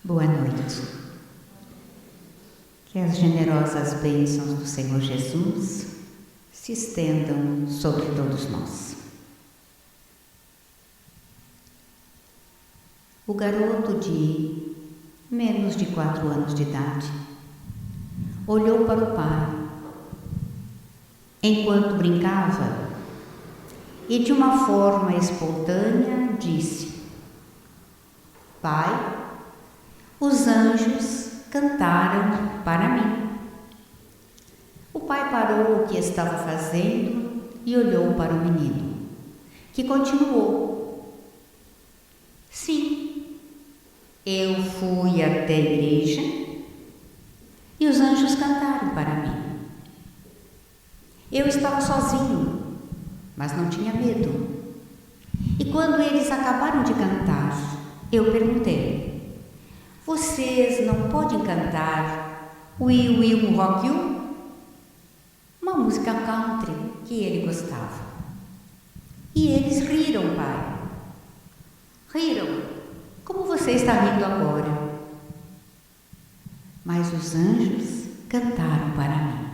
Boa noite. Que as generosas bênçãos do Senhor Jesus se estendam sobre todos nós. O garoto de menos de 4 anos de idade olhou para o pai enquanto brincava e, de uma forma espontânea, disse: Pai, os anjos cantaram para mim. O pai parou o que estava fazendo e olhou para o menino, que continuou: Sim, eu fui até a igreja e os anjos cantaram para mim. Eu estava sozinho, mas não tinha medo. E quando eles acabaram de cantar, eu perguntei: Vocês não podem cantar We Will Rock You? Uma música country que ele gostava. E eles riram, pai. Riram, como você está rindo agora. Mas os anjos cantaram para mim.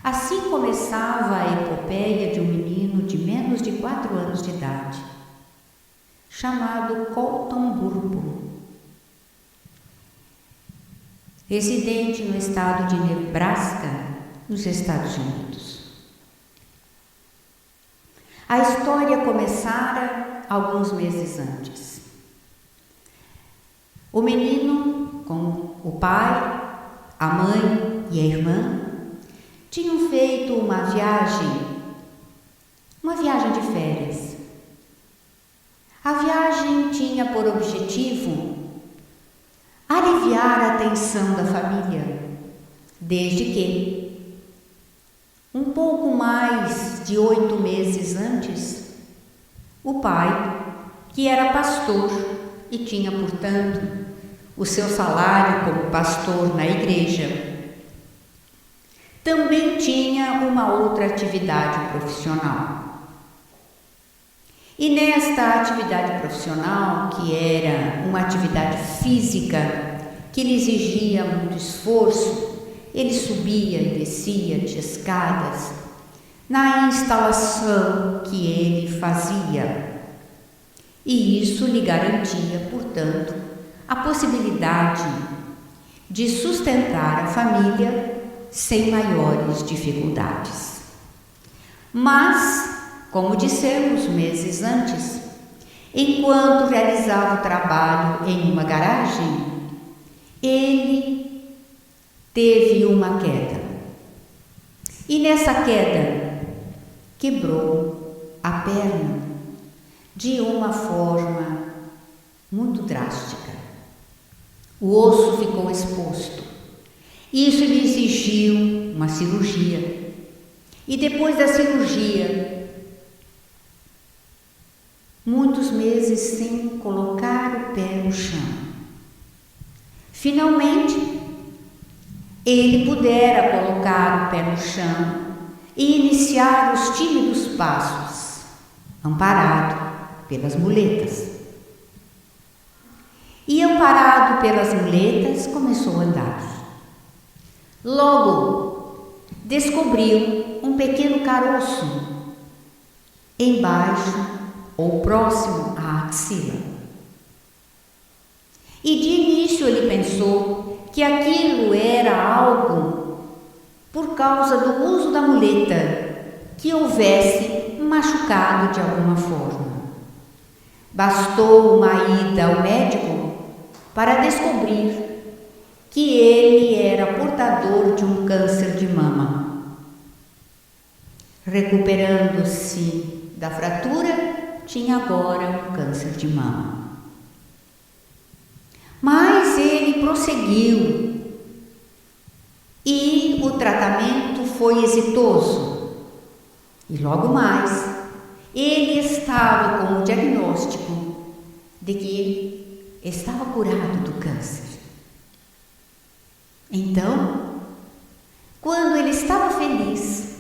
Assim começava a epopeia de um menino de menos de 4 anos de idade, chamado Colton Burpo, residente no estado de Nebraska, nos Estados Unidos. A história começara alguns meses antes. O menino, com o pai, a mãe e a irmã, tinham feito uma viagem de férias. A viagem tinha por objetivo aliviar a tensão da família, desde que, um pouco mais de 8 meses antes, o pai, que era pastor e tinha, portanto, o seu salário como pastor na igreja, também tinha uma outra atividade profissional. E nesta atividade profissional, que era uma atividade física que lhe exigia muito esforço, ele subia e descia de escadas na instalação que ele fazia. E isso lhe garantia, portanto, a possibilidade de sustentar a família sem maiores dificuldades. Mas, como dissemos meses antes, enquanto realizava o trabalho em uma garagem, ele teve uma queda. E nessa queda, quebrou a perna de uma forma muito drástica. O osso ficou exposto. Isso lhe exigiu uma cirurgia. E depois da cirurgia, muitos meses sem colocar o pé no chão. Finalmente, ele pudera colocar o pé no chão e iniciar os tímidos passos, amparado pelas muletas. E amparado pelas muletas, começou a andar. Logo, descobriu um pequeno caroço embaixo ou próximo à axila. E de início ele pensou que aquilo era algo por causa do uso da muleta que houvesse machucado de alguma forma. Bastou uma ida ao médico para descobrir que ele era portador de um câncer de mama. Recuperando-se da fratura, tinha agora um câncer de mama. Mas ele prosseguiu e o tratamento foi exitoso. E logo mais, ele estava com o diagnóstico de que estava curado do câncer. Então, quando ele estava feliz,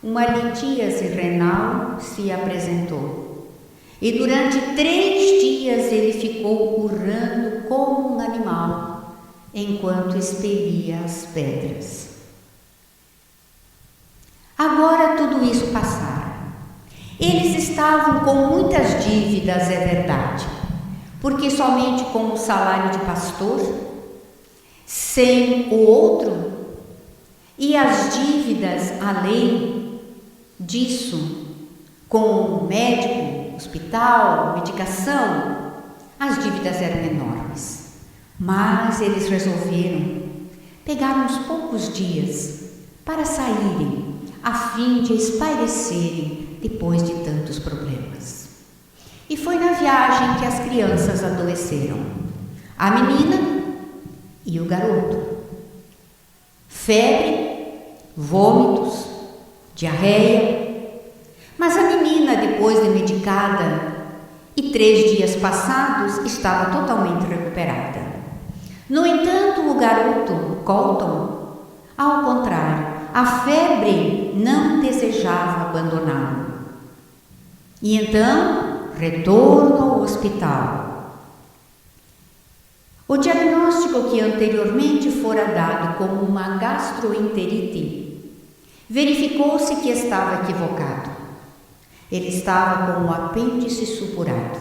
uma litíase renal se apresentou. E durante 3 dias dias ele ficou urrando como um animal, enquanto expelia as pedras. Agora tudo isso passara. Eles estavam com muitas dívidas, é verdade, porque somente com o salário de pastor, sem o outro, e as dívidas além disso, com médico, hospital, medicação, as dívidas eram enormes. Mas eles resolveram pegar uns poucos dias para saírem, a fim de espairecerem depois de tantos problemas. E foi na viagem que as crianças adoeceram, a menina e o garoto. Febre, vômitos, diarreia. Mas a menina, depois de medicada e 3 dias passados, estava totalmente recuperada. No entanto, o garoto, Colton, ao contrário, a febre não desejava abandoná-lo. E então, retorno ao hospital. O diagnóstico que anteriormente fora dado como uma gastroenterite, verificou-se que estava equivocado. Ele estava com o apêndice supurado,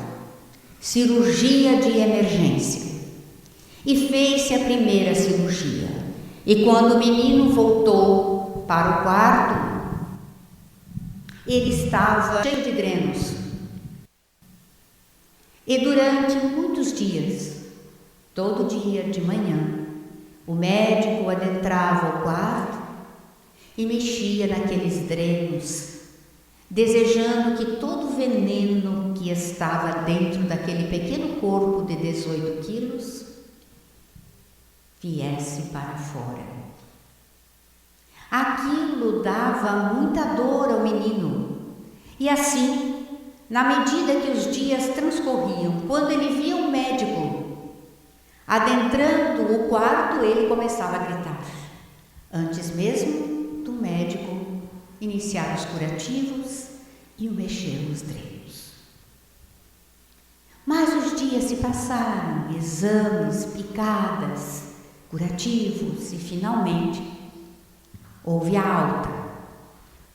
cirurgia de emergência. E fez-se a primeira cirurgia. E quando o menino voltou para o quarto, ele estava cheio de drenos. E durante muitos dias, todo dia de manhã, o médico adentrava o quarto e mexia naqueles drenos, desejando que todo o veneno que estava dentro daquele pequeno corpo de 18 quilos viesse para fora. Aquilo dava muita dor ao menino, e assim, na medida que os dias transcorriam, quando ele via um médico adentrando o quarto, ele começava a gritar, antes mesmo do médico iniciar os curativos e o mexer nos drenos. Mas os dias se passaram, exames, picadas, curativos, e finalmente houve a alta.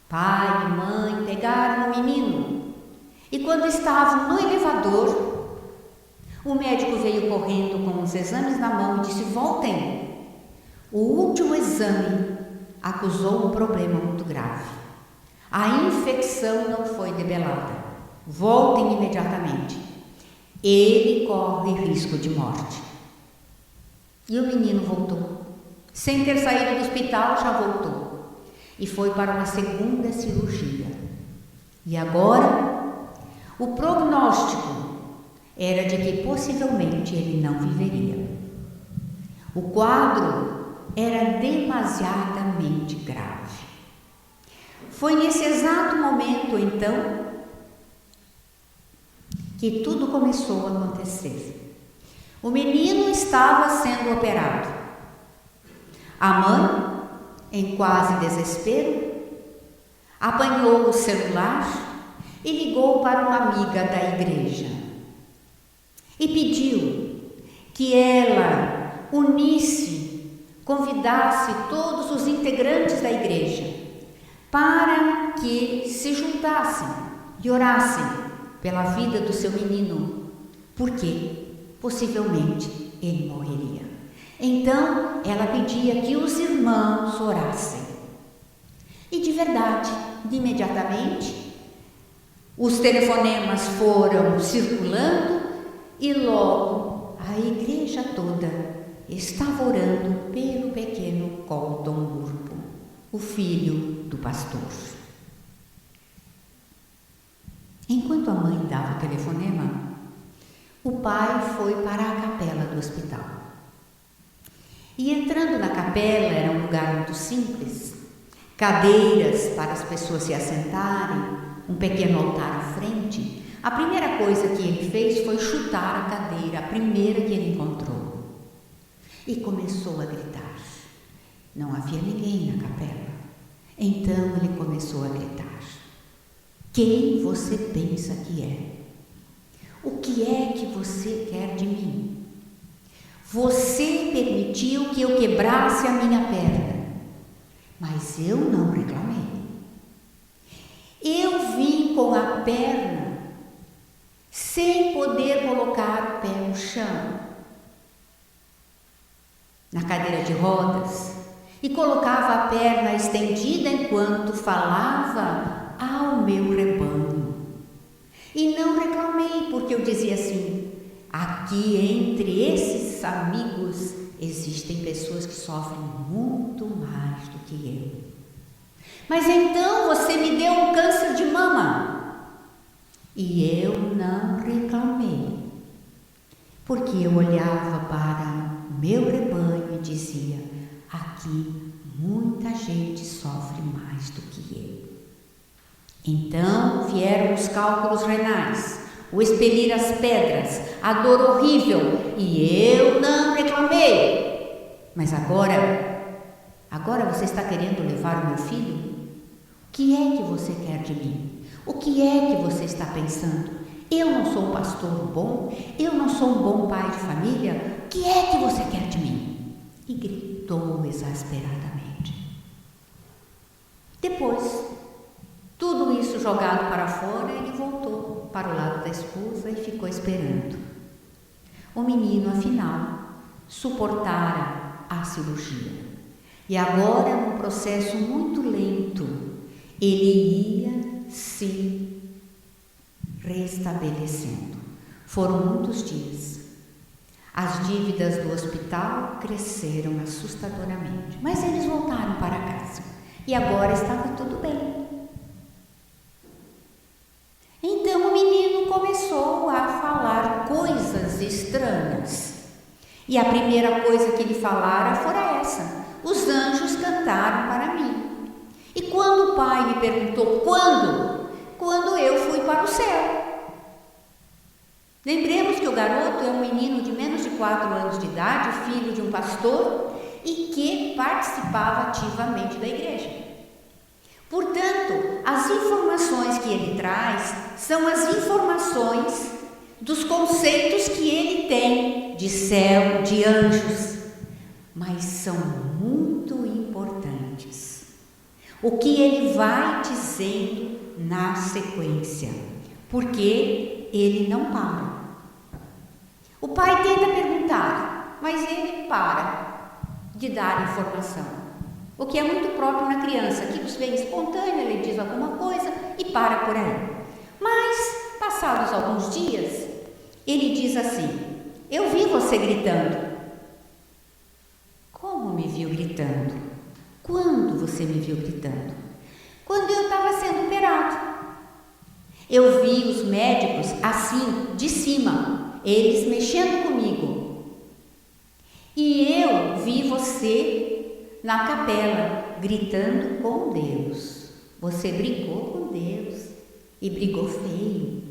Pai e mãe pegaram o menino e quando estavam no elevador, o médico veio correndo com os exames na mão e disse: voltem. O último exame acusou um problema muito grave. A infecção não foi debelada. Voltem imediatamente. Ele corre risco de morte. E o menino voltou. Sem ter saído do hospital, já voltou. E foi para uma segunda cirurgia. E agora, o prognóstico era de que possivelmente ele não viveria. O quadro era demasiadamente grave. Foi nesse exato momento, então, que tudo começou a acontecer. O menino estava sendo operado. A mãe, em quase desespero, apanhou o celular e ligou para uma amiga da igreja e pediu que ela convidasse todos os integrantes da igreja para que se juntassem e orassem pela vida do seu menino, porque possivelmente ele morreria. Então ela pedia que os irmãos orassem. E de verdade, imediatamente, os telefonemas foram circulando e logo a igreja toda estava orando pelo pequeno Colton Burpo, o filho do pastor. Enquanto a mãe dava o telefonema, o pai foi para a capela do hospital. E entrando na capela, era um lugar muito simples, cadeiras para as pessoas se assentarem, um pequeno altar à frente. A primeira coisa que ele fez foi chutar a cadeira, a primeira que ele encontrou. E começou a gritar. Não havia ninguém na capela. Então ele começou a gritar: quem você pensa que é? O que é que você quer de mim? Você permitiu que eu quebrasse a minha perna, mas eu não reclamei. Eu vim com a perna sem poder colocar o pé no chão, na cadeira de rodas, e colocava a perna estendida enquanto falava ao meu rebanho. E não reclamei, porque eu dizia assim: aqui entre esses amigos existem pessoas que sofrem muito mais do que eu. Mas então você me deu um câncer de mama. E eu não reclamei, porque eu olhava para o meu rebanho e dizia: aqui muita gente sofre mais do que eu. Então vieram os cálculos renais, o expelir as pedras, a dor horrível, e eu não reclamei. Mas agora você está querendo levar o meu filho? O que é que você quer de mim? O que é que você está pensando? Eu não sou um pastor bom? Eu não sou um bom pai de família? O que é que você quer de mim? E gritou exasperadamente. Depois, tudo isso jogado para fora, ele voltou para o lado da esposa e ficou esperando. O menino, afinal, suportara a cirurgia. E agora, num processo muito lento, ele ia se restabelecendo. Foram muitos dias. As dívidas do hospital cresceram assustadoramente, mas eles voltaram para casa e agora estava tudo bem. Então o menino começou a falar coisas estranhas. E a primeira coisa que ele falara fora essa: os anjos cantaram para mim. E quando o pai me perguntou quando? Quando eu fui para o céu. Lembremos que o garoto é um menino de menos de 4 anos de idade, filho de um pastor e que participava ativamente da igreja. Portanto, as informações que ele traz são as informações dos conceitos que ele tem de céu, de anjos, mas são muito importantes. O que ele vai dizendo na sequência, porque ele não para. O pai tenta perguntar, mas ele para de dar informação, o que é muito próprio na criança, que vem espontâneo, ele diz alguma coisa e para por aí. Mas, passados alguns dias, ele diz assim: eu vi você gritando. Como me viu gritando? Quando você me viu gritando? Quando eu estava sendo operado. Eu vi os médicos assim, de cima, eles mexendo comigo. E eu vi você na capela, gritando com Deus. Você brigou com Deus e brigou feio.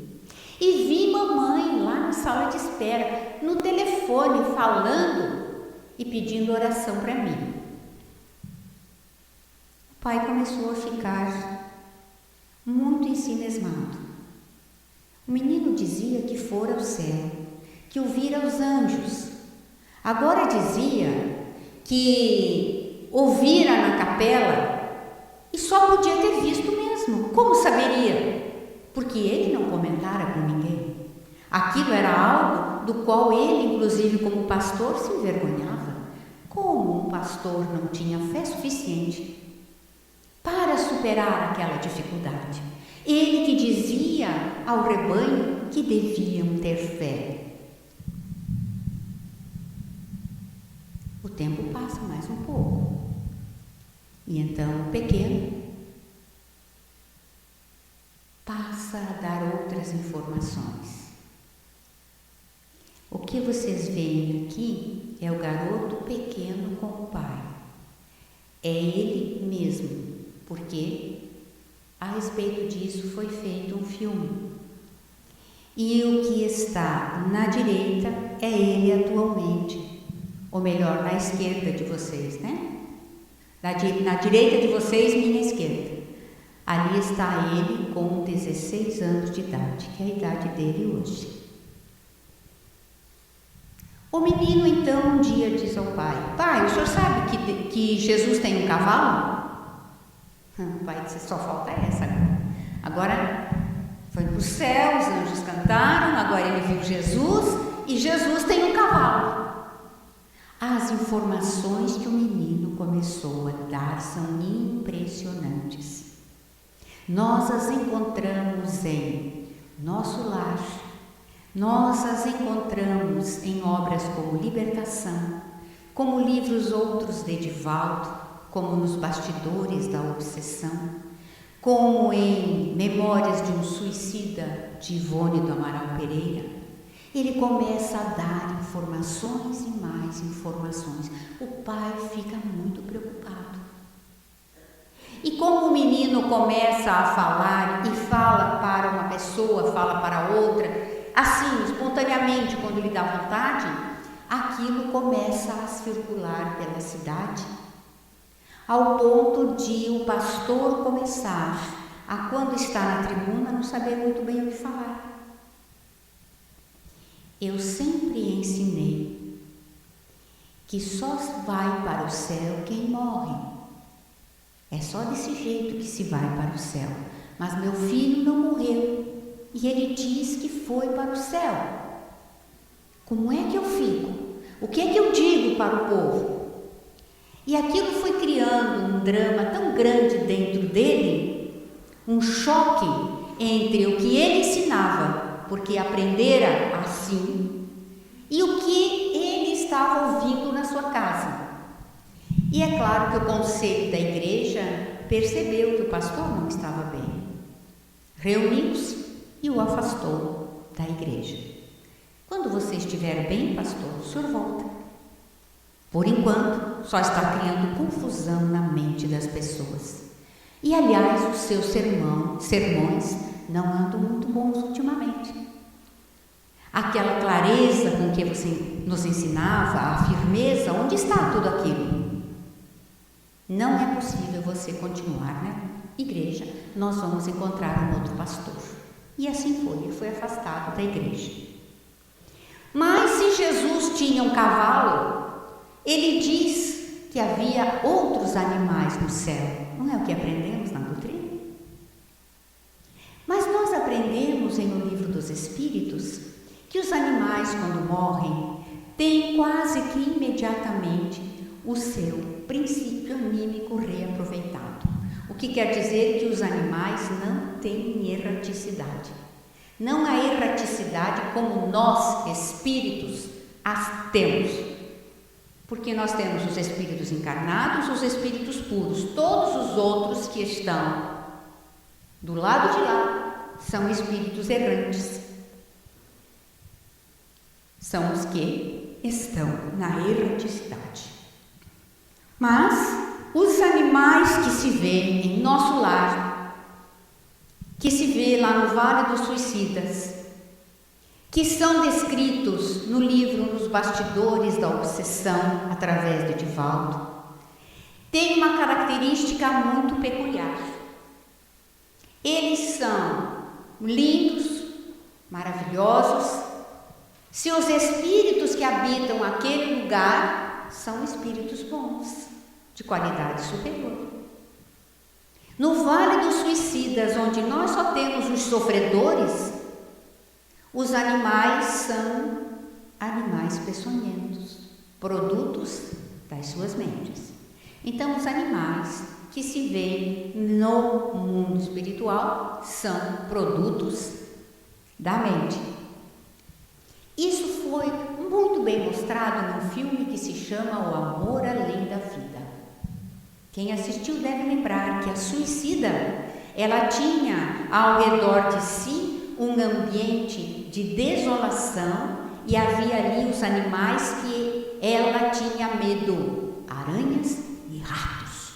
E vi mamãe lá na sala de espera, no telefone, falando e pedindo oração para mim. O pai começou a ficar muito ensimismado. O menino dizia que fora ao céu, que ouvira os anjos. Agora dizia que ouvira na capela e só podia ter visto mesmo. Como saberia? Porque ele não comentara com ninguém. Aquilo era algo do qual ele, inclusive como pastor, se envergonhava. Como um pastor não tinha fé suficiente para superar aquela dificuldade? Ele que dizia ao rebanho que deviam ter fé. O tempo passa mais um pouco. E então o pequeno passa a dar outras informações. O que vocês veem aqui é o garoto pequeno com o pai. É ele mesmo, porque a respeito disso foi feito um filme. E o que está na direita é ele atualmente, ou melhor, na esquerda de vocês, né? Na direita de vocês, minha esquerda. Ali está ele com 16 anos de idade, que é a idade dele hoje. O menino então um dia diz ao pai: pai, o senhor sabe que Jesus tem um cavalo? O pai disse: só falta essa agora. Agora foi para o céu, os anjos cantaram, agora ele viu Jesus e Jesus tem um cavalo. As informações que o menino começou a dar são impressionantes. Nós as encontramos em nosso lar, nós as encontramos em obras como Libertação, como livros outros de Edivaldo, como nos Bastidores da Obsessão, como em Memórias de um Suicida, de Ivone do Amaral Pereira. Ele começa a dar informações e mais informações. O pai fica muito preocupado. E como o menino começa a falar e fala para uma pessoa, fala para outra, assim, espontaneamente, quando lhe dá vontade, aquilo começa a circular pela cidade, ao ponto de o pastor começar a, quando está na tribuna, não saber muito bem o que falar. Eu sempre ensinei que só vai para o céu quem morre. É só desse jeito que se vai para o céu. Mas meu filho não morreu e ele diz que foi para o céu. Como é que eu fico? O que é que eu digo para o povo? E aquilo foi criando um drama tão grande dentro dele, um choque entre o que ele ensinava, porque aprendera assim, e o que ele estava ouvindo na sua casa. E é claro que o conselho da igreja percebeu que o pastor não estava bem. Reuniu-se e o afastou da igreja. Quando você estiver bem, pastor, o senhor volta. Por enquanto, só está criando confusão na mente das pessoas. E, aliás, os seus sermões não andam muito bons ultimamente. Aquela clareza com que você nos ensinava, a firmeza, onde está tudo aquilo? Não é possível você continuar na igreja, nós vamos encontrar um outro pastor. E assim foi, ele foi afastado da igreja. Mas se Jesus tinha um cavalo, ele diz que havia outros animais no céu. Não é o que aprendemos na doutrina? Mas nós aprendemos em O Livro dos Espíritos que os animais, quando morrem, têm quase que imediatamente o seu princípio anímico reaproveitado. O que quer dizer que os animais não têm erraticidade. Não há erraticidade como nós, espíritos, as temos. Porque nós temos os espíritos encarnados, os espíritos puros. Todos os outros que estão do lado de lá são espíritos errantes. São os que estão na erraticidade. Mas os animais que se vêem em nosso lar, que se vê lá no Vale dos Suicidas, que são descritos no livro Nos Bastidores da Obsessão, através de Edivaldo, têm uma característica muito peculiar. Eles são lindos, maravilhosos. Seus espíritos que habitam aquele lugar são espíritos bons, de qualidade superior. No Vale dos Suicidas, onde nós só temos os sofredores, os animais são animais peçonhentos, produtos das suas mentes. Então, os animais que se veem no mundo espiritual são produtos da mente. Isso foi muito bem mostrado num filme que se chama O Amor Além da Vida. Quem assistiu deve lembrar que a suicida, ela tinha ao redor de si um ambiente de desolação e havia ali os animais que ela tinha medo, aranhas e ratos.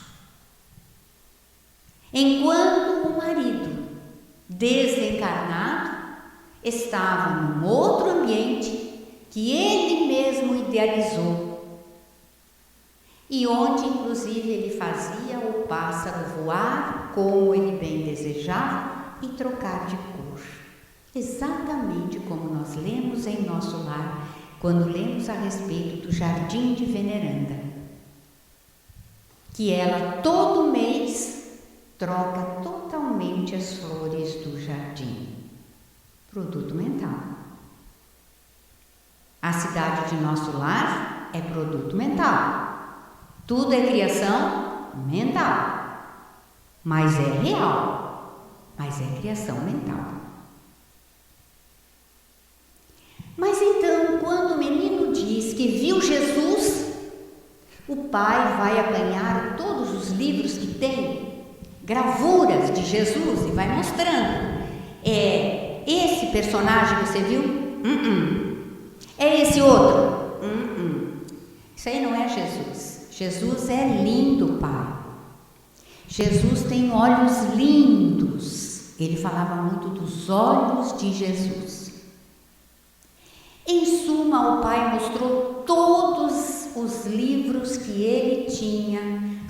Enquanto o marido, desencarnado, estava num outro ambiente que ele mesmo idealizou e onde inclusive ele fazia o pássaro voar como ele bem desejava e trocar de cor, exatamente como nós lemos em Nosso Lar, quando lemos a respeito do jardim de Veneranda, que ela todo mês troca totalmente as flores do jardim. Produto mental. A cidade de nosso lar é produto mental. Tudo é criação mental. Mas é real. Mas é criação mental. Mas então, quando o menino diz que viu Jesus, o pai vai apanhar todos os livros que tem, gravuras de Jesus, e vai mostrando. Esse personagem você viu? É esse outro? Isso aí não é Jesus. Jesus é lindo, pai. Jesus tem olhos lindos. Ele falava muito dos olhos de Jesus. Em suma, o pai mostrou todos os livros que ele tinha,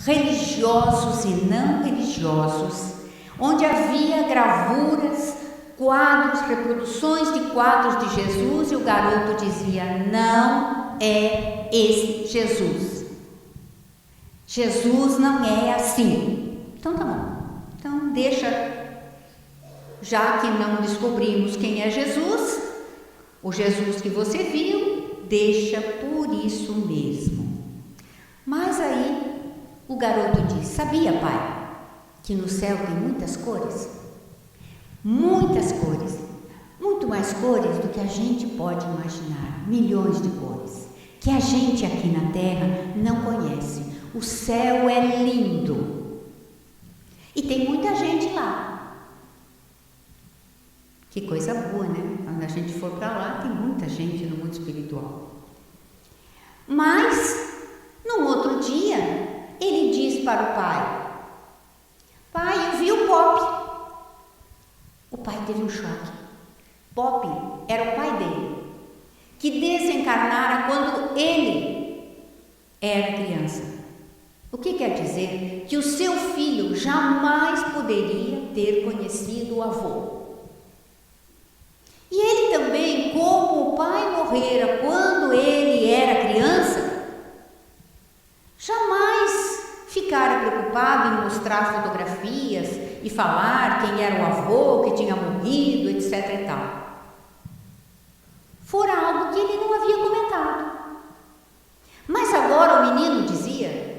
religiosos e não religiosos, onde havia gravuras, quadros, reproduções de quadros de Jesus, e o garoto dizia: não é esse Jesus. Jesus não é assim. Então tá bom. Então deixa, já que não descobrimos quem é Jesus, o Jesus que você viu, deixa por isso mesmo. Mas aí o garoto diz: sabia, pai, que no céu tem muitas cores? Muitas cores, muito mais cores do que a gente pode imaginar, milhões de cores, que a gente aqui na Terra não conhece. O céu é lindo e tem muita gente lá. Que coisa boa, né? Quando a gente for para lá, tem muita gente no mundo espiritual. Mas, num outro dia, ele diz para o pai: pai, eu vi o Pop. O pai teve um choque. Pop era o pai dele, que desencarnara quando ele era criança. O que quer dizer? Que o seu filho jamais poderia ter conhecido o avô. E ele também, como o pai morrera quando ele era criança, jamais ficara preocupado em mostrar fotografias e falar quem era o avô, que tinha morrido, etc. e tal. Fora algo que ele não havia comentado. Mas agora o menino dizia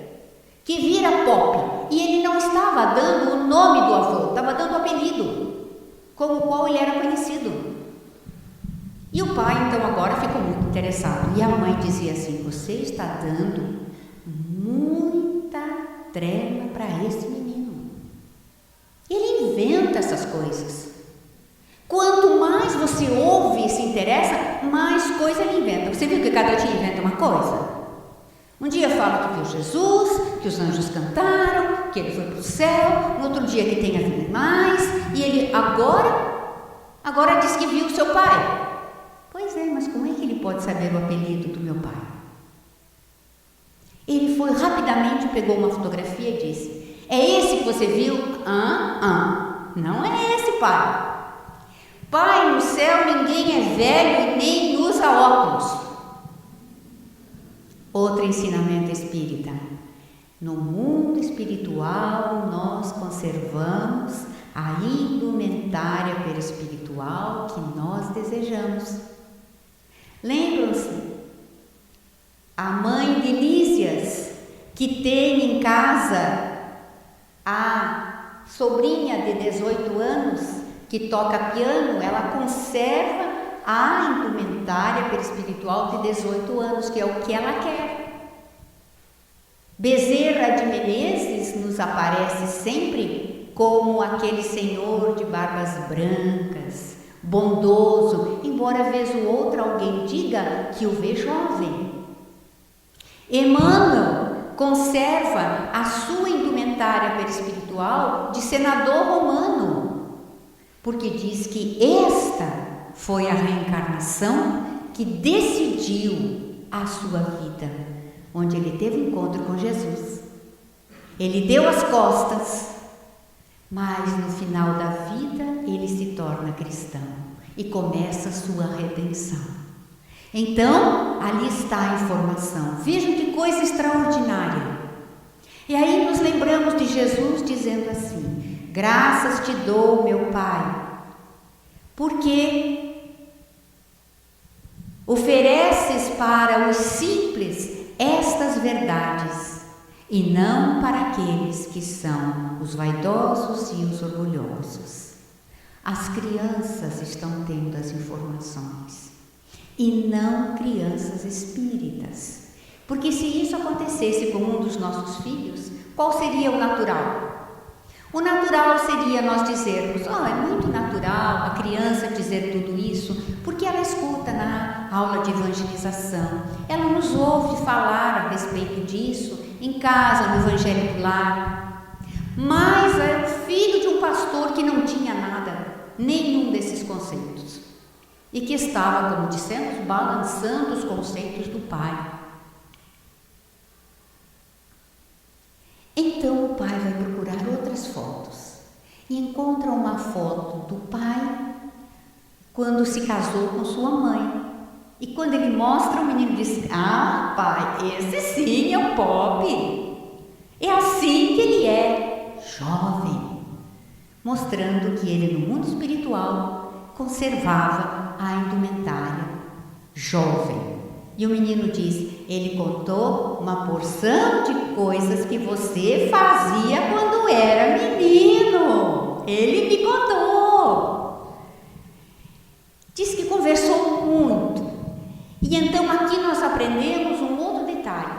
que vira Pop, e ele não estava dando o nome do avô, estava dando o apelido, como o qual ele era conhecido. E o pai, então, agora ficou muito interessado. E a mãe dizia assim: você está dando muita trela para esse menino. Ele inventa essas coisas. Quanto mais você ouve e se interessa, mais coisa ele inventa. Você viu que cada dia inventa uma coisa? Um dia fala que viu Jesus, que os anjos cantaram, que ele foi para o céu. No outro dia que tem animais. E ele agora diz que viu o seu pai. Pois é, mas como é que ele pode saber o apelido do meu pai? Ele foi rapidamente, pegou uma fotografia e disse: é esse que você viu? Não é esse, pai. Pai, no céu ninguém é velho e nem usa óculos. Outro ensinamento espírita: no mundo espiritual nós conservamos a indumentária perispiritual que nós desejamos. Lembram-se? A mãe de Lísias, que tem em casa a sobrinha de 18 anos, que toca piano, ela conserva a indumentária perispiritual de 18 anos, que é o que ela quer. Bezerra de Menezes nos aparece sempre como aquele senhor de barbas brancas, bondoso, embora vez ou outra alguém diga que o vê jovem. Emmanuel conserva a sua indumentária perispiritual de senador romano, porque diz que esta foi a reencarnação que decidiu a sua vida, onde ele teve encontro com Jesus. Ele deu as costas, mas no final da vida ele se torna cristão e começa a sua redenção. Então, ali está a informação. Vejam que coisa extraordinária. E aí nos lembramos de Jesus dizendo assim: graças te dou, meu Pai, porque ofereces para os simples estas verdades, e não para aqueles que são os vaidosos e os orgulhosos. As crianças estão tendo as informações, e não crianças espíritas. Porque se isso acontecesse com um dos nossos filhos, qual seria o natural? O natural seria nós dizermos: é muito natural a criança dizer tudo isso, porque ela escuta na aula de evangelização, ela nos ouve falar a respeito disso em casa, no evangelho do lar. Mas é o filho de um pastor que não tinha nada, nenhum desses conceitos, e que estava, como dissemos, balançando os conceitos do pai. Então o pai vai procurar outras fotos e encontra uma foto do pai quando se casou com sua mãe. E quando ele mostra, o menino diz: ah, pai, esse sim é o Pop. É assim que ele é, jovem. Mostrando que ele, no mundo espiritual, conservava a indumentária jovem. E o menino diz: ele contou uma porção de coisas que você fazia quando era menino. Ele me contou. Diz que conversou muito. E então aqui nós aprendemos um outro detalhe.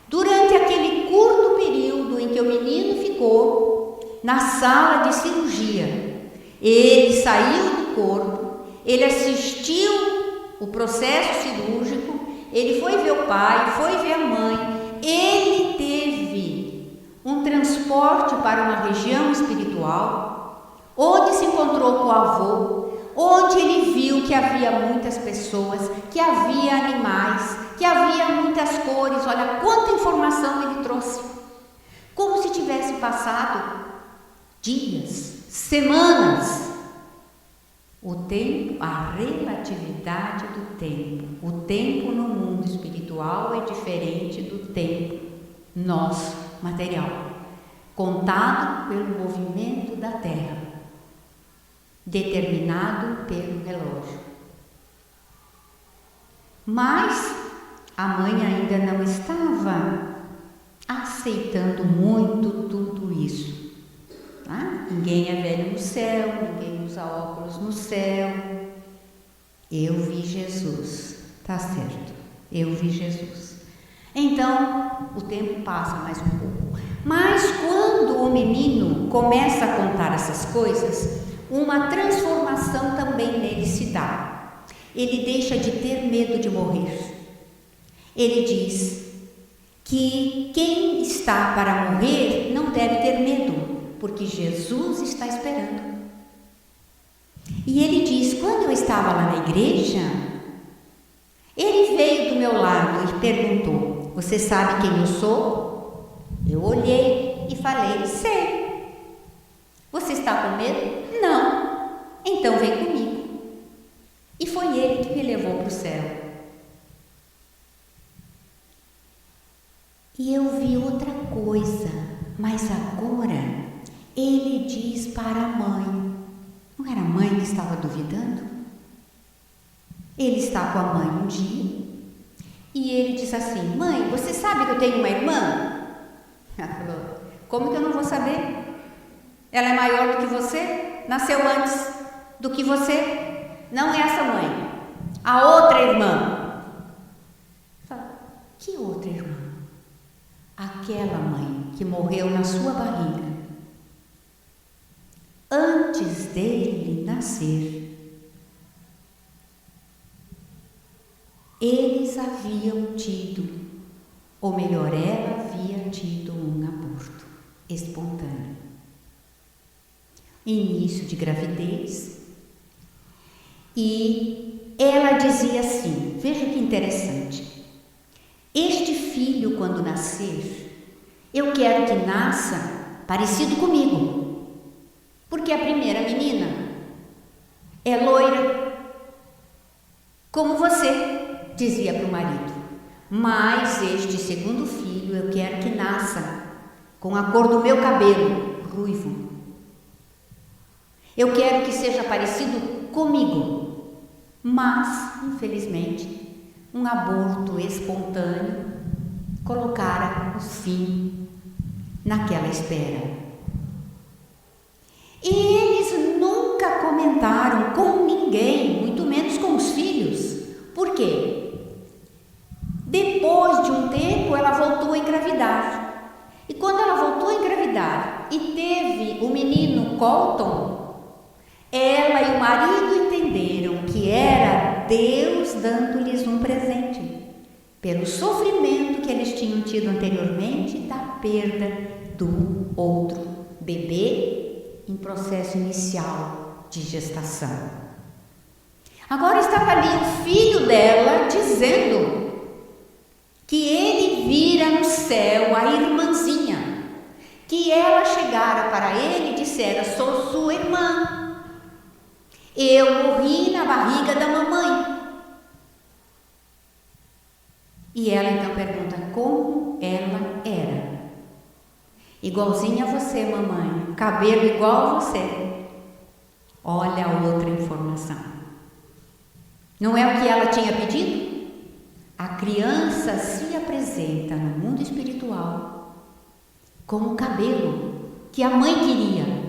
Durante aquele curto período em que o menino ficou na sala de cirurgia, ele saiu do corpo, ele assistiu o processo cirúrgico, ele foi ver o pai, foi ver a mãe, ele teve um transporte para uma região espiritual, onde se encontrou com o avô, onde ele viu que havia muitas pessoas, que havia animais, que havia muitas cores. Olha quanta informação ele trouxe, como se tivesse passado dias, semanas. O tempo, a relatividade do tempo. O tempo no mundo espiritual é diferente do tempo nosso material, contado pelo movimento da Terra, determinado pelo relógio. Mas a mãe ainda não estava aceitando muito tudo isso. Tá? Ninguém é velho no céu, ninguém usa óculos no céu. Eu vi Jesus, tá certo, eu vi Jesus. Então, o tempo passa mais um pouco. Mas quando o menino começa a contar essas coisas, uma transformação também nele se dá. Ele deixa de ter medo de morrer. Ele diz que quem está para morrer não deve ter medo, porque Jesus está esperando. E ele diz: quando eu estava lá na igreja, ele veio do meu lado e perguntou: você sabe quem eu sou? Eu olhei e falei: sei. Você está com medo? Não. Então vem comigo. E foi ele que me levou para o céu. E eu vi outra coisa, mas agora ele diz para a mãe. Não era a mãe que estava duvidando? Ele está com a mãe um dia e ele diz assim: mãe, você sabe que eu tenho uma irmã? Ela falou: como que eu não vou saber? Ela é maior do que você? Nasceu antes do que você? Não é essa mãe, a outra irmã. Fala: que outra irmã? Aquela mãe que morreu na sua barriga antes dele nascer. Eles haviam tido, ou melhor, ela havia tido um aborto espontâneo. Início de gravidez. E ela dizia assim, veja que interessante: este filho, quando nascer, eu quero que nasça parecido comigo, porque a primeira menina é loira, como você, dizia para o marido: mas este segundo filho eu quero que nasça com a cor do meu cabelo, ruivo. Eu quero que seja parecido comigo. Mas, infelizmente, um aborto espontâneo colocara o fim naquela espera. E eles nunca comentaram com ninguém, muito menos com os filhos. Por quê? Depois de um tempo, ela voltou a engravidar. E quando ela voltou a engravidar e teve o menino Colton, ela e o marido entenderam que era Deus dando-lhes um presente, pelo sofrimento que eles tinham tido anteriormente da perda do outro bebê em processo inicial de gestação. Agora estava ali o filho dela dizendo que ele vira no céu a irmãzinha, que ela chegara para ele e dissera: sou sua irmã. Eu morri na barriga da mamãe. E ela então pergunta como ela era. Igualzinha a você, mamãe, cabelo igual a você. Olha a outra informação. Não é o que ela tinha pedido? A criança se apresenta no mundo espiritual com o cabelo que a mãe queria,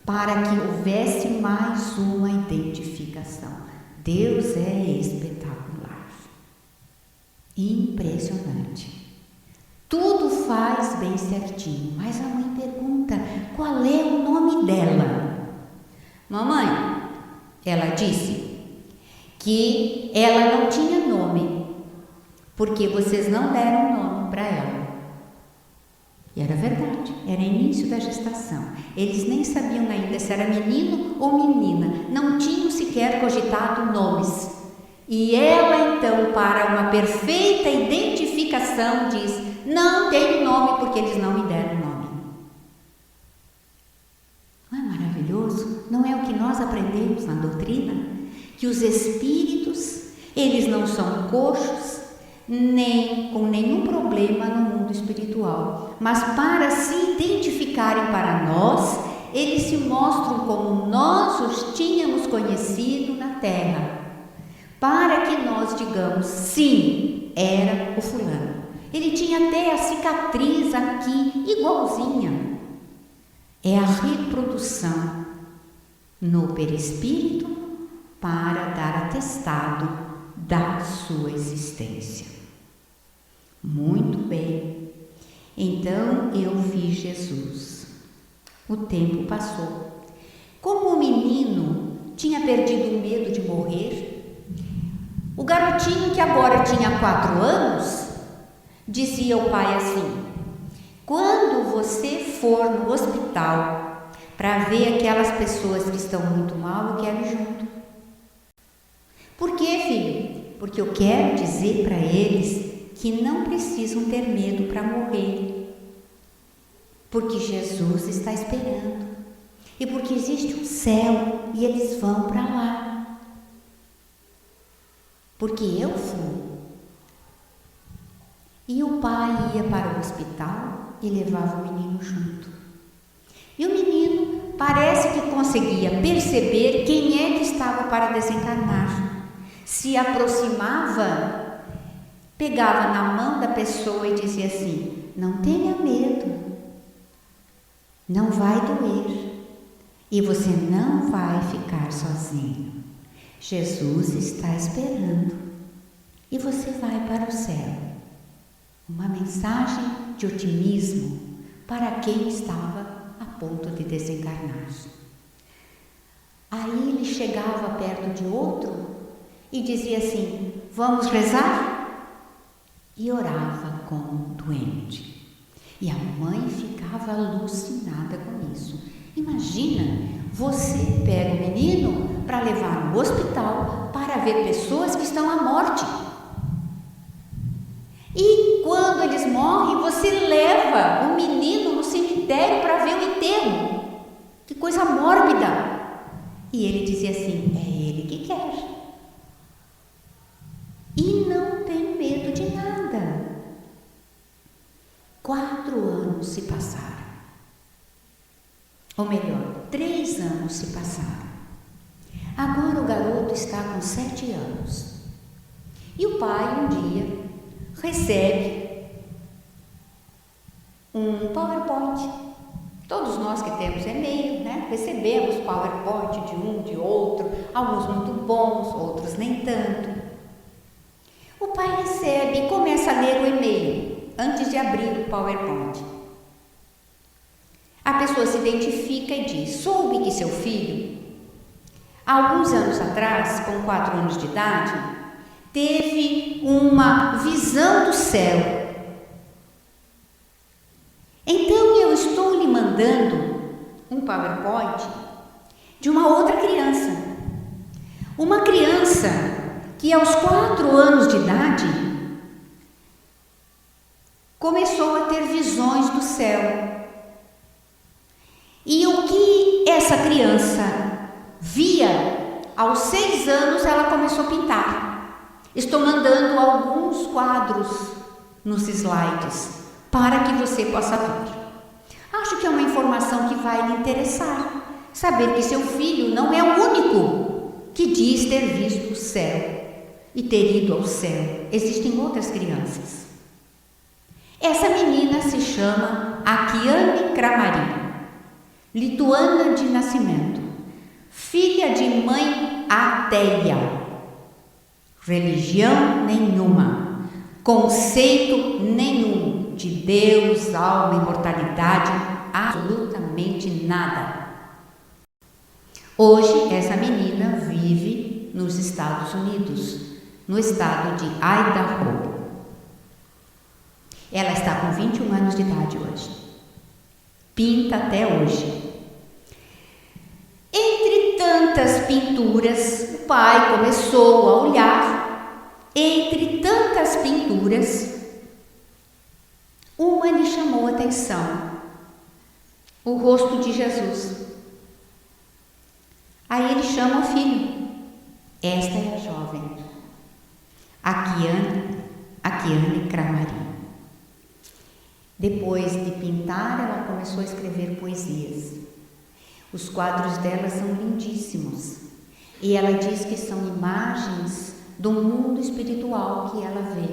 para que houvesse mais uma identificação. Deus é espetacular, impressionante. Tudo faz bem certinho, mas a mãe pergunta qual é o nome dela. Mamãe, ela disse que ela não tinha nome, porque vocês não deram nome para ela. E era verdade, era início da gestação. Eles nem sabiam ainda se era menino ou menina, não tinham sequer cogitado nomes. E ela então, para uma perfeita identificação, diz: não tenho nome porque eles não me deram nome. Não é maravilhoso? Não é o que nós aprendemos na doutrina? Que os espíritos, eles não são coxos, nem com nenhum problema no mundo espiritual, mas para se identificarem para nós, eles se mostram como nós os tínhamos conhecido na terra, para que nós digamos: sim, era o fulano. Ele tinha até a cicatriz aqui, igualzinha. É a reprodução no perispírito para dar atestado da sua existência. Muito bem, então eu vi Jesus. O tempo passou. Como o menino tinha perdido o medo de morrer, o garotinho, que agora tinha 4 anos, dizia ao pai assim: quando você for no hospital para ver aquelas pessoas que estão muito mal, eu quero ir junto. Por quê, filho? Porque eu quero dizer para eles que não precisam ter medo para morrer, porque Jesus está esperando, e porque existe um céu e eles vão para lá, porque eu fui. E o pai ia para o hospital e levava o menino junto. E o menino parece que conseguia perceber quem é que estava para desencarnar. Se aproximava, pegava na mão da pessoa e dizia assim: não tenha medo, não vai doer e você não vai ficar sozinho. Jesus está esperando e você vai para o céu. Uma mensagem de otimismo para quem estava a ponto de desencarnar. Aí ele chegava perto de outro e dizia assim: vamos rezar? E orava com o doente. E a mãe ficava alucinada com isso. Imagina, você pega o menino para levar no hospital para ver pessoas que estão à morte. E quando eles morrem, você leva o menino no cemitério para ver o enterro. Que coisa mórbida! E ele dizia assim: é ele que quer. E não Ou melhor, 3 anos se passaram. Agora o garoto está com 7 anos. E o pai, um dia, recebe um PowerPoint. Todos nós que temos e-mail, né? Recebemos PowerPoint de um, de outro, alguns muito bons, outros nem tanto. O pai recebe e começa a ler o e-mail antes de abrir o PowerPoint. A pessoa se identifica e diz: soube que seu filho, há alguns anos atrás, com 4 anos de idade, teve uma visão do céu. Então eu estou lhe mandando um PowerPoint de uma outra criança. Uma criança que aos 4 anos de idade começou a ter visões do céu. E o que essa criança via, aos 6 anos ela começou a pintar. Estou mandando alguns quadros nos slides para que você possa ver. Acho que é uma informação que vai lhe interessar. Saber que seu filho não é o único que diz ter visto o céu e ter ido ao céu. Existem outras crianças. Essa menina se chama Akiane Kramari, lituana de nascimento, filha de mãe ateia, religião nenhuma, conceito nenhum de Deus, alma, imortalidade, absolutamente nada. Hoje essa menina vive nos Estados Unidos, no estado de Idaho. Ela está com 21 anos de idade hoje. Pinta até hoje. Entre tantas pinturas, o pai começou a olhar. Entre tantas pinturas, uma lhe chamou a atenção: o rosto de Jesus. Aí ele chama o filho. Esta é a jovem, Akiane Kramari. Depois de pintar, ela começou a escrever poesias. Os quadros dela são lindíssimos. E ela diz que são imagens do mundo espiritual que ela vê.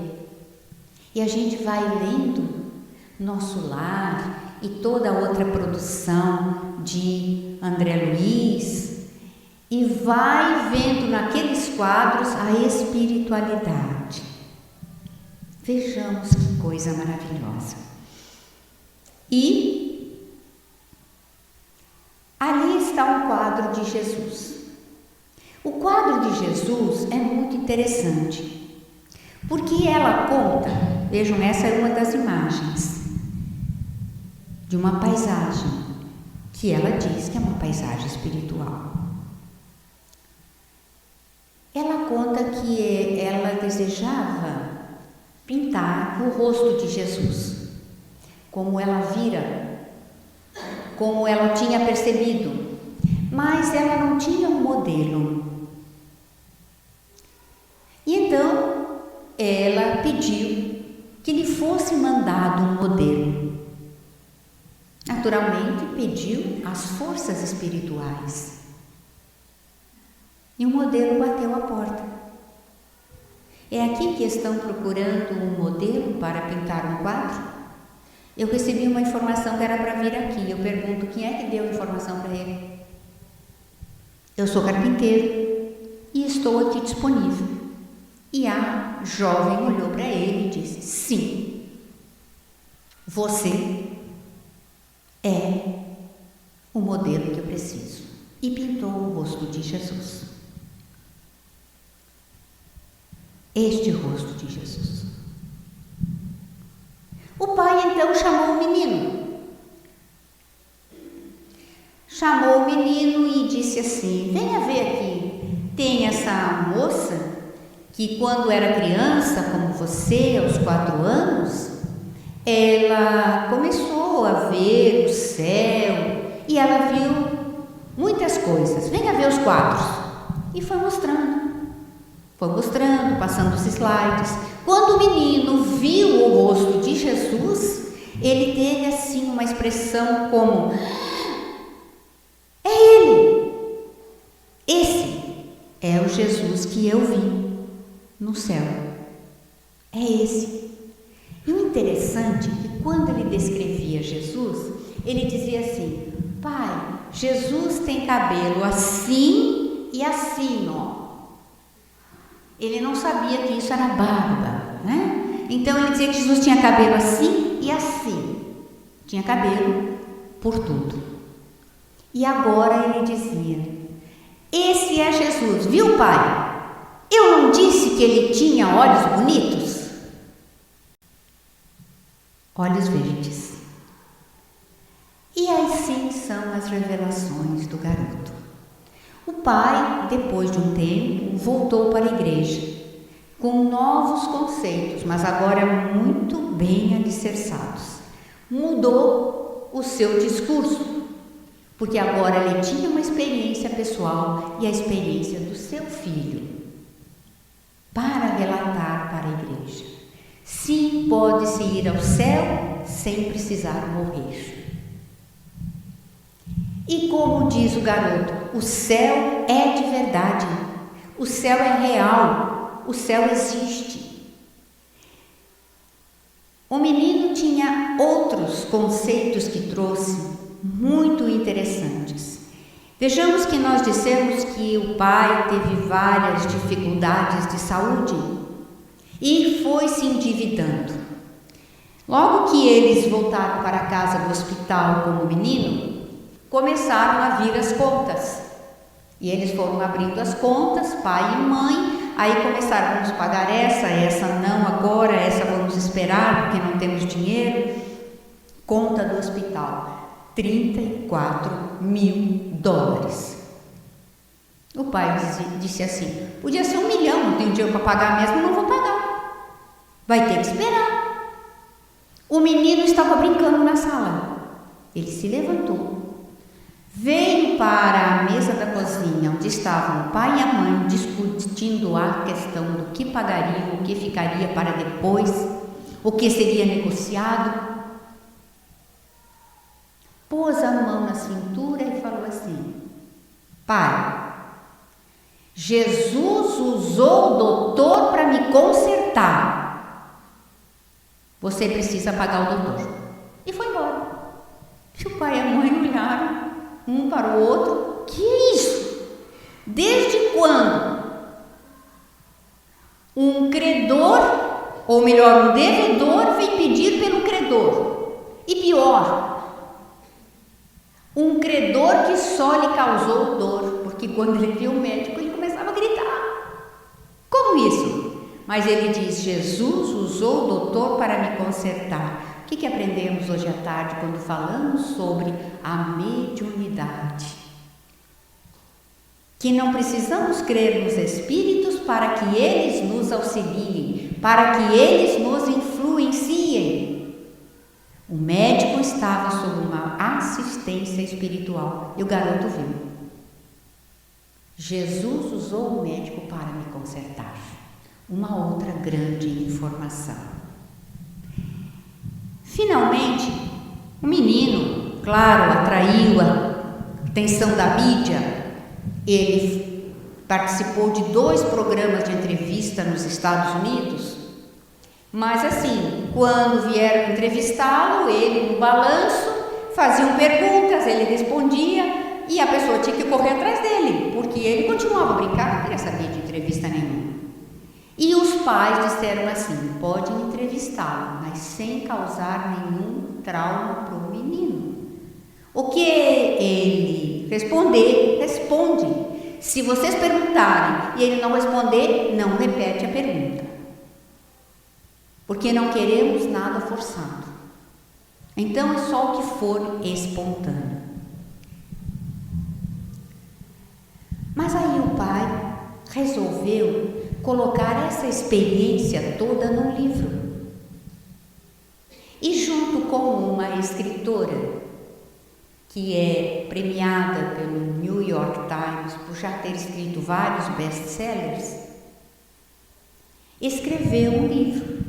E a gente vai lendo Nosso Lar e toda a outra produção de André Luiz e vai vendo naqueles quadros a espiritualidade. Vejamos que coisa maravilhosa. E ali está um quadro de Jesus. O quadro de Jesus é muito interessante, porque ela conta, vejam, essa é uma das imagens de uma paisagem, que ela diz que é uma paisagem espiritual. Ela conta que ela desejava pintar o rosto de Jesus, como ela vira, como ela tinha percebido, mas ela não tinha um modelo. E então ela pediu que lhe fosse mandado um modelo. Naturalmente pediu às forças espirituais. E o modelo bateu a porta. É aqui que estão procurando um modelo para pintar um quadro? Eu recebi uma informação que era para vir aqui. Eu pergunto, quem é que deu a informação para ele? Eu sou carpinteiro e estou aqui disponível. E a jovem olhou para ele e disse: sim, você é o modelo que eu preciso. E pintou o rosto de Jesus. Este rosto de Jesus. O pai então chamou o menino. Chamou o menino e disse assim: venha ver aqui, tem essa moça que quando era criança, como você, aos 4 anos, ela começou a ver o céu e ela viu muitas coisas. Venha ver os quadros. E foi mostrando, passando os slides. Quando o menino viu o rosto de Jesus, ele teve assim uma expressão como: é o Jesus que eu vi no céu. É esse. E o interessante é que quando ele descrevia Jesus, ele dizia assim: Pai, Jesus tem cabelo assim e assim, ó. Ele não sabia que isso era barba, né? Então ele dizia que Jesus tinha cabelo assim e assim. Tinha cabelo por tudo. E agora ele dizia: esse é Jesus, viu, Pai? Eu não disse que ele tinha olhos bonitos? Olhos verdes. E assim são as revelações do garoto. O pai, depois de um tempo, voltou para a igreja, com novos conceitos, mas agora muito bem alicerçados. Mudou o seu discurso, porque agora ele tinha uma experiência pessoal e a experiência do seu filho para relatar para a igreja. Sim, pode-se ir ao céu sem precisar morrer. E como diz o garoto, o céu é de verdade, o céu é real, o céu existe. O menino tinha outros conceitos que trouxe, muito interessantes. Vejamos que nós dissemos que o pai teve várias dificuldades de saúde e foi se endividando. Logo que eles voltaram para a casa do hospital com o menino, começaram a vir as contas. E eles foram abrindo as contas, pai e mãe, aí começaram: vamos pagar essa não agora, essa vamos esperar porque não temos dinheiro. Conta do hospital, $34 mil. O pai disse assim: podia ser 1 milhão, não tenho dinheiro para pagar mesmo, não vou pagar. Vai ter que esperar. O menino estava brincando na sala. Ele se levantou, veio para a mesa da cozinha, onde estavam o pai e a mãe discutindo a questão do que pagariam, o que ficaria para depois, o que seria negociado. Pôs a mão na cintura e falou assim: pai, Jesus usou o doutor para me consertar. Você precisa pagar o doutor. E foi embora. E o pai e a mãe olharam um para o outro: que é isso? Desde quando um credor, ou melhor, um devedor, vem pedir pelo credor? E pior, um credor que só lhe causou dor, porque quando ele viu o médico, ele começava a gritar. Como isso? Mas ele diz: Jesus usou o doutor para me consertar. O que aprendemos hoje à tarde quando falamos sobre a mediunidade? Que não precisamos crer nos espíritos para que eles nos auxiliem, para que eles nos influenciem. O médico estava sob uma assistência espiritual e o garoto viu. Jesus usou o médico para me consertar. Uma outra grande informação. Finalmente, o menino, claro, atraiu a atenção da mídia. Ele participou de 2 programas de entrevista nos Estados Unidos. Mas assim, quando vieram entrevistá-lo, ele no balanço, faziam perguntas, ele respondia e a pessoa tinha que correr atrás dele, porque ele continuava a brincar, não queria saber de entrevista nenhuma. E os pais disseram assim: podem entrevistá-lo, mas sem causar nenhum trauma para o menino. O que ele responder, responde. Se vocês perguntarem e ele não responder, não repete a pergunta. Porque não queremos nada forçado. Então é só o que for espontâneo. Mas aí o pai resolveu colocar essa experiência toda num livro. E junto com uma escritora que é premiada pelo New York Times por já ter escrito vários best-sellers, escreveu um livro.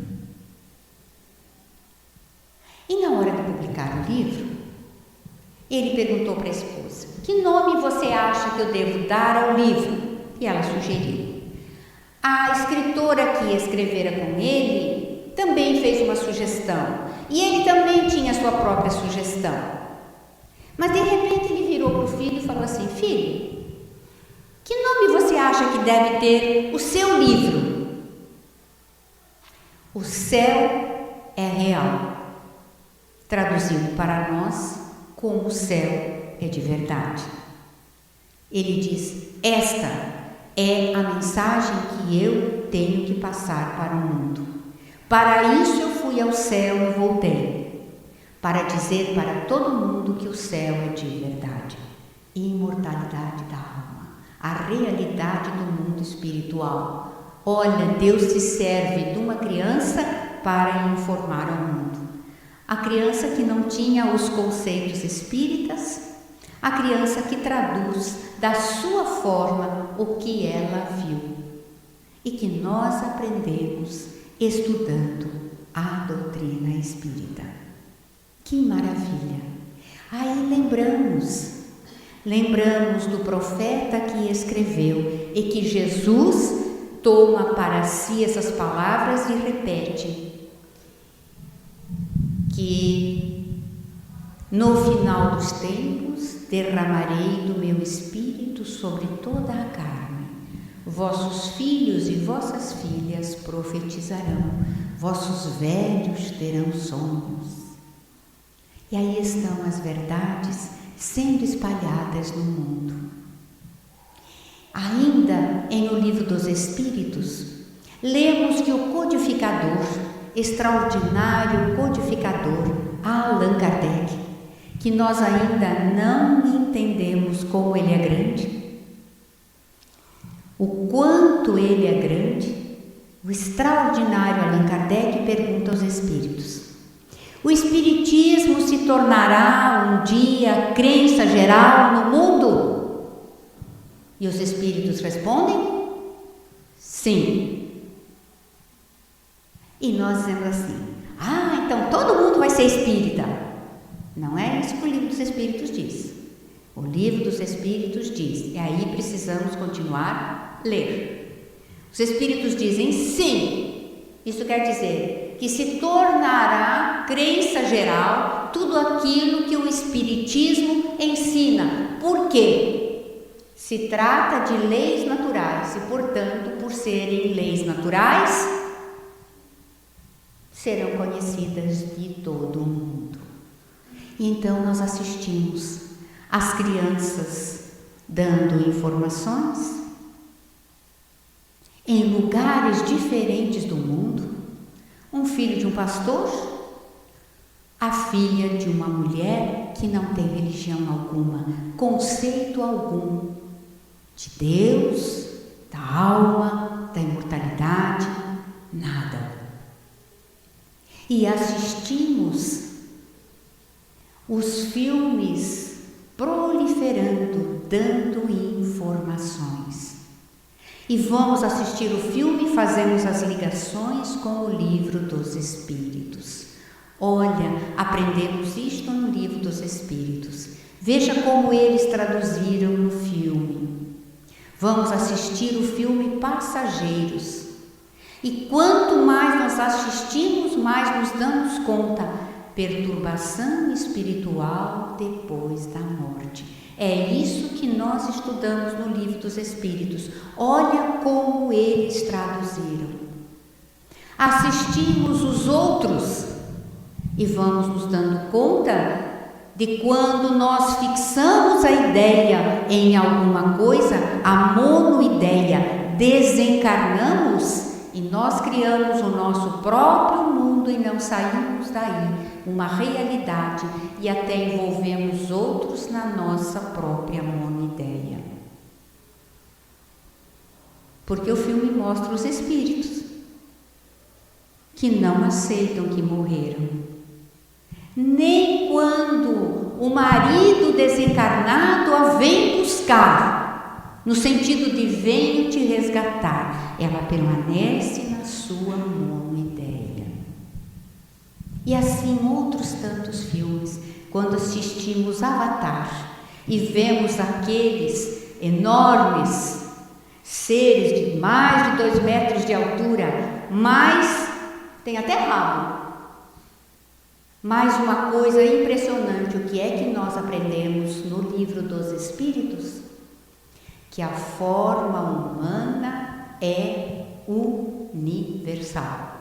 E na hora de publicar o livro, ele perguntou para a esposa: que nome você acha que eu devo dar ao livro? e ela sugeriu. A escritora que escrevera com ele também fez uma sugestão, e ele também tinha sua própria sugestão. Mas de repente ele virou para o filho e falou assim: filho, que nome você acha que deve ter o seu livro? O céu é real. Traduzindo para nós, como o céu é de verdade. Ele diz: esta é a mensagem que eu tenho que passar para o mundo. Para isso eu fui ao céu e voltei, para dizer para todo mundo que o céu é de verdade, imortalidade da alma, a realidade do mundo espiritual. Olha, Deus se serve de uma criança para informar ao mundo. A criança que não tinha os conceitos espíritas, a criança que traduz da sua forma o que ela viu e que nós aprendemos estudando a doutrina espírita. Que maravilha! Aí lembramos do profeta que escreveu e que Jesus toma para si essas palavras e repete que no final dos tempos derramarei do meu espírito sobre toda a carne. Vossos filhos e vossas filhas profetizarão, vossos velhos terão sonhos. E aí estão as verdades sendo espalhadas no mundo. Ainda em O Livro dos Espíritos, lemos que o codificador, extraordinário codificador, Allan Kardec, que nós ainda não entendemos como ele é grande, o quanto ele é grande, o extraordinário Allan Kardec pergunta aos espíritos: o espiritismo se tornará um dia crença geral no mundo? E os espíritos respondem: sim. E nós dizemos assim: então todo mundo vai ser espírita. Não é isso que o Livro dos Espíritos diz. O Livro dos Espíritos diz, e aí precisamos continuar a ler. Os espíritos dizem sim. Isso quer dizer que se tornará crença geral tudo aquilo que o espiritismo ensina. Por quê? Se trata de leis naturais e, portanto, por serem leis naturais, serão conhecidas de todo o mundo. E então nós assistimos as crianças dando informações em lugares diferentes do mundo. Um filho de um pastor, a filha de uma mulher que não tem religião alguma, conceito algum de Deus, da alma, da imortalidade, nada. E assistimos os filmes proliferando, dando informações. E vamos assistir o filme e fazemos as ligações com o Livro dos Espíritos. Olha, aprendemos isto no Livro dos Espíritos. Veja como eles traduziram no filme. Vamos assistir o filme Passageiros. E quanto mais nós assistimos, mais nos damos conta: perturbação espiritual depois da morte. É isso que nós estudamos no Livro dos Espíritos. Olha como eles traduziram. Assistimos os outros e vamos nos dando conta de quando nós fixamos a ideia em alguma coisa, a monoideia, desencarnamos e nós criamos o nosso próprio mundo e não saímos daí, uma realidade, e até envolvemos outros na nossa própria monoideia. Porque o filme mostra os espíritos que não aceitam que morreram. Nem quando o marido desencarnado a vem buscar, no sentido de venho te resgatar, ela permanece na sua monoideia. E assim outros tantos filmes, quando assistimos Avatar e vemos aqueles enormes seres de mais de 2 metros de altura, mas tem até rabo. Mais uma coisa impressionante, o que é que nós aprendemos no Livro dos Espíritos? Que a forma humana é universal.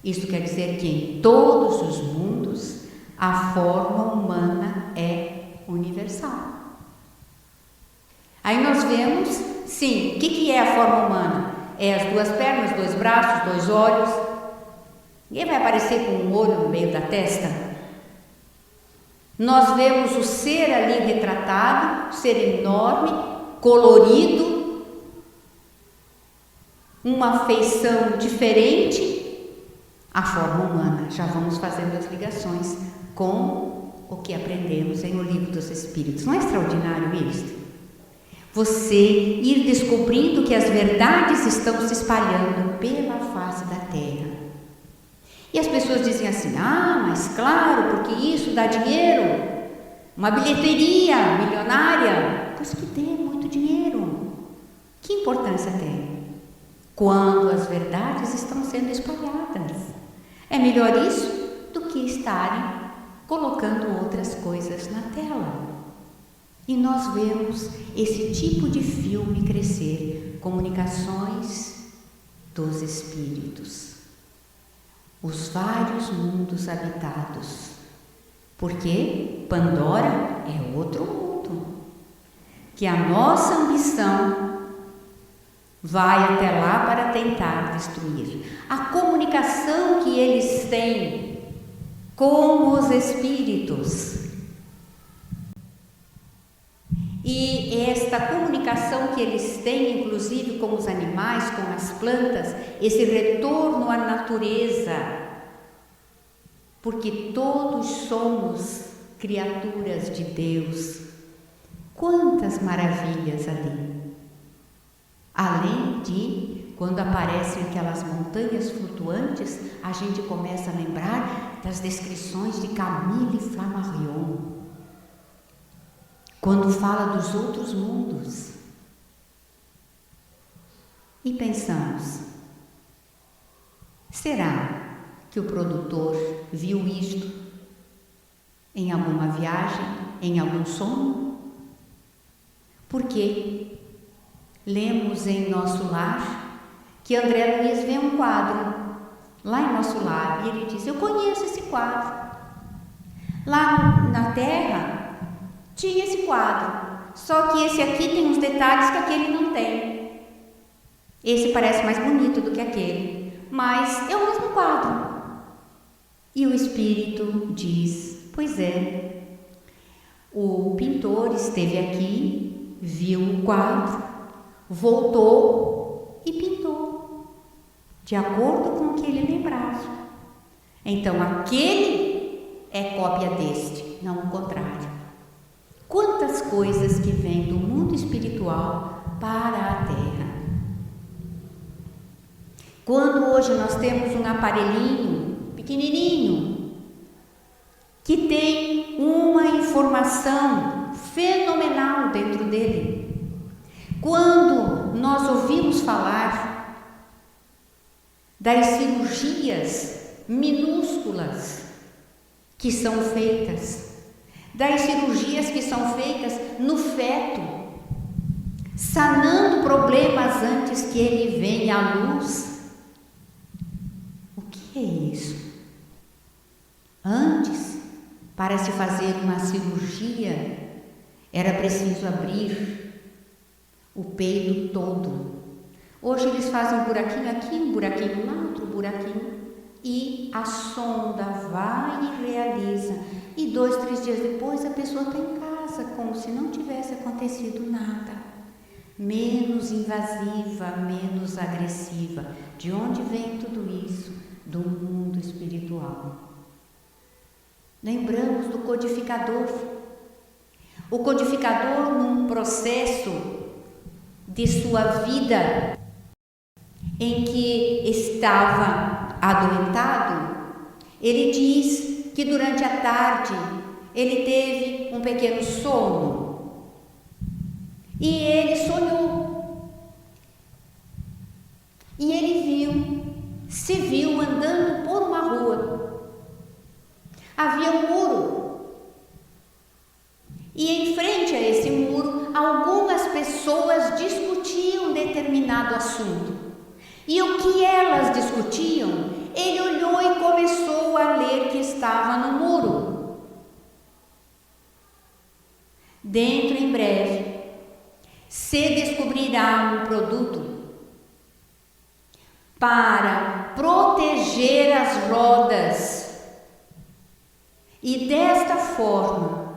Isso quer dizer que em todos os mundos a forma humana é universal. Aí nós vemos, sim, o que é a forma humana? É as 2 pernas, 2 braços, 2 olhos. Ninguém vai aparecer com um olho no meio da testa. Nós vemos o ser ali retratado, ser enorme, colorido, uma feição diferente. A forma humana, já vamos fazendo as ligações com o que aprendemos em O Livro dos Espíritos. Não é extraordinário isso? Você ir descobrindo que as verdades estão se espalhando pela face da Terra. E as pessoas dizem assim, mas claro, porque isso dá dinheiro, uma bilheteria milionária, pois que dê muito dinheiro. Que importância tem? Quando as verdades estão sendo espalhadas. É melhor isso do que estarem colocando outras coisas na tela. E nós vemos esse tipo de filme crescer, Comunicações dos Espíritos. Os vários mundos habitados. Porque Pandora é outro mundo. Que a nossa ambição vai até lá para tentar destruir. A comunicação que eles têm com os espíritos. E esta comunicação que eles têm, inclusive com os animais, com as plantas, esse retorno à natureza, porque todos somos criaturas de Deus. Quantas maravilhas ali! Além de, quando aparecem aquelas montanhas flutuantes, a gente começa a lembrar das descrições de Camille Flammarion. Quando fala dos outros mundos. E pensamos, será que o produtor viu isto em alguma viagem, em algum sonho? Porque lemos em Nosso Lar que André Luiz vê um quadro lá em Nosso Lar e ele diz, eu conheço esse quadro. Lá na Terra tinha esse quadro, só que esse aqui tem uns detalhes que aquele não tem. Esse parece mais bonito do que aquele, mas é o mesmo quadro. E o Espírito diz, pois é, o pintor esteve aqui, viu o quadro, voltou e pintou, de acordo com o que ele lembrava. Então, aquele é cópia deste, não o contrário. Quantas coisas que vêm do mundo espiritual para a Terra. Quando hoje nós temos um aparelhinho pequenininho que tem uma informação fenomenal dentro dele. Quando nós ouvimos falar das cirurgias minúsculas que são feitas, das cirurgias que são feitas no feto, sanando problemas antes que ele venha à luz. O que é isso? Antes, para se fazer uma cirurgia, era preciso abrir o peito todo. Hoje eles fazem um buraquinho aqui, um buraquinho lá, outro buraquinho, e a sonda vai e realiza. E 2, 3 dias depois a pessoa está em casa, como se não tivesse acontecido nada. Menos invasiva, menos agressiva. De onde vem tudo isso? Do mundo espiritual. Lembramos do codificador. O codificador, num processo de sua vida em que estava adoentado, ele diz que durante a tarde ele teve um pequeno sono e ele sonhou E ele se viu andando por uma rua. Havia um muro. E em frente a esse muro, algumas pessoas discutiam determinado assunto. E o que elas discutiam, ele olhou e começou a ler que estava no muro. Dentro, em breve, se descobrirá um produto para proteger as rodas, e desta forma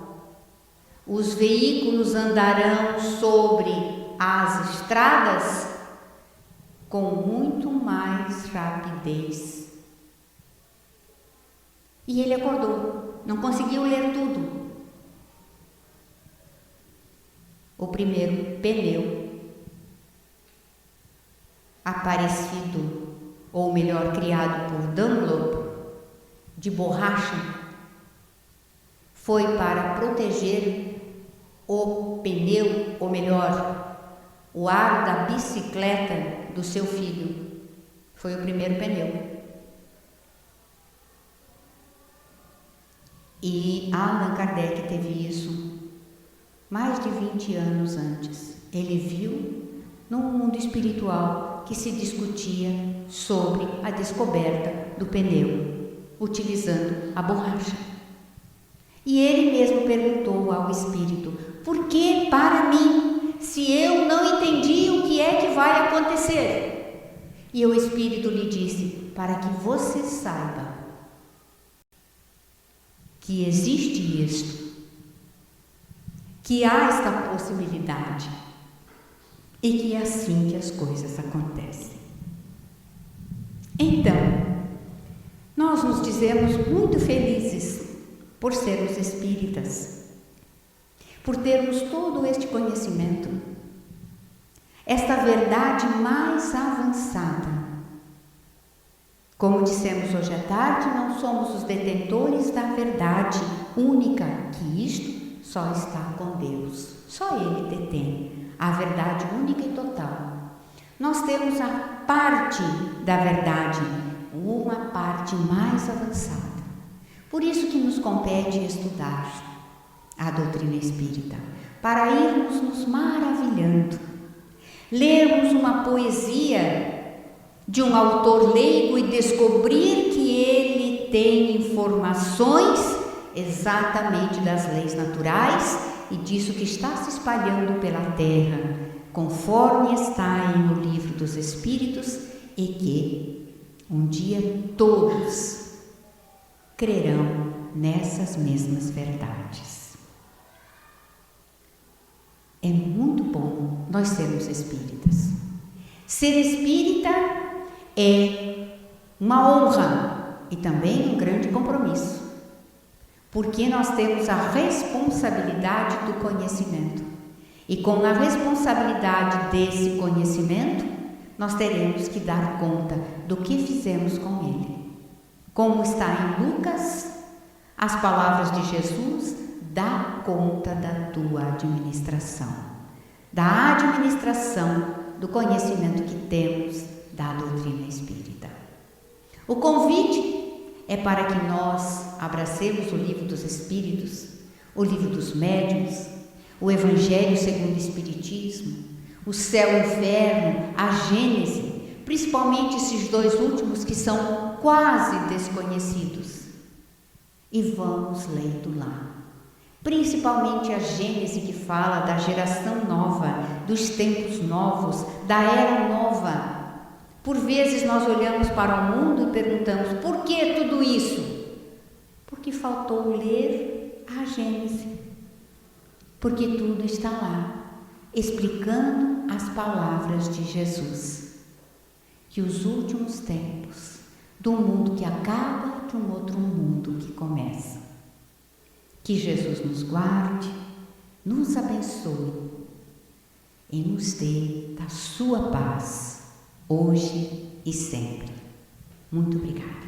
os veículos andarão sobre as estradas com muito mais rapidez. E ele acordou, não conseguiu ler tudo. O primeiro pneu aparecido, ou melhor, criado por Dunlop, de borracha, foi para proteger o pneu, ou melhor, o ar da bicicleta do seu filho. Foi o primeiro pneu. E Allan Kardec teve isso mais de 20 anos antes. Ele viu num mundo espiritual que se discutia sobre a descoberta do pneu, utilizando a borracha. E ele mesmo perguntou ao Espírito: por que para mim, se eu não entendi o que é que vai acontecer? E o Espírito lhe disse: para que você saiba que existe isto, que há esta possibilidade, e que é assim que as coisas acontecem. Então, nós nos dizemos muito felizes por sermos espíritas, por termos todo este conhecimento, esta verdade mais avançada. Como dissemos hoje à tarde, não somos os detentores da verdade única, que isto só está com Deus, só Ele detém a verdade única e total. Nós temos a parte da verdade, uma parte mais avançada. Por isso que nos compete estudar a doutrina espírita, para irmos nos maravilhando, lermos uma poesia de um autor leigo e descobrir que ele tem informações exatamente das leis naturais e disso que está se espalhando pela terra, conforme está no livro dos Espíritos, e que um dia todos crerão nessas mesmas verdades. É muito bom nós sermos espíritas. Ser espírita é uma honra e também um grande compromisso, porque nós temos a responsabilidade do conhecimento, e com a responsabilidade desse conhecimento nós teremos que dar conta do que fizemos com ele. Como está em Lucas, as palavras de Jesus: dá conta da tua administração, da administração do conhecimento que temos da doutrina espírita. O convite é para que nós abracemos o livro dos Espíritos, o livro dos Médiuns, o Evangelho segundo o Espiritismo, o céu e o inferno, a Gênese, principalmente esses dois últimos que são quase desconhecidos, e vamos lendo lá. Principalmente a Gênese, que fala da geração nova, dos tempos novos, da era nova. Por vezes nós olhamos para o mundo e perguntamos: por que tudo isso? Porque faltou ler a Gênese. Porque tudo está lá, explicando as palavras de Jesus. Que os últimos tempos, do mundo que acaba, de um outro mundo que começa. Que Jesus nos guarde, nos abençoe e nos dê da sua paz, hoje e sempre. Muito obrigada.